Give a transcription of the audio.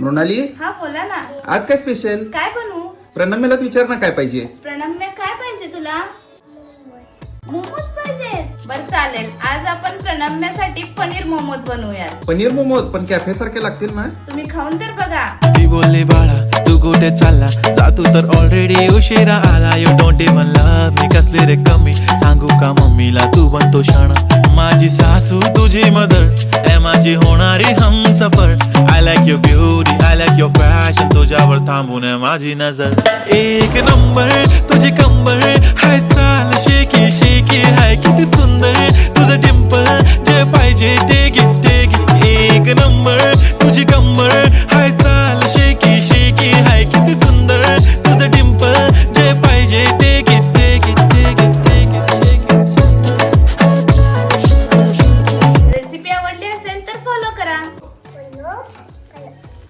मृणाली, हा बोला ना. आज काय स्पेशल? काय बनवू? प्रणम्यालाच विचार ना काय पाहिजे. प्रणम्य काय पाहिजे तुला? मोमोज पाहिजे. बर चालेल, आज आपण प्रणम्यासाठी पनीर मोमोज बनवूयात. पनीर मोमोज पण कॅफे सारखे लागतील ना? तुम्ही खाऊन तर बघा. ती बोलली बाळा तू कुठे चालला, जा तू तर ऑलरेडी उशिरा आला. You don't even love me, कसले रे कमी सांगू का मम्मीला तू बनतो शाणा. माझी सासू तुझी मदर ए माझी होणारी Humsafar. I like your beauty, I like your fashion, तुझ्यावर थांबून आहे माझी नजर. एक नंबर तुझी कंबर हाय, चाल शेकी शेकी हाय, किती सुंदर तुझं डिंपल, जे पाहिजे ते घे ते घे. एक नंबर तुझी कंबर हाय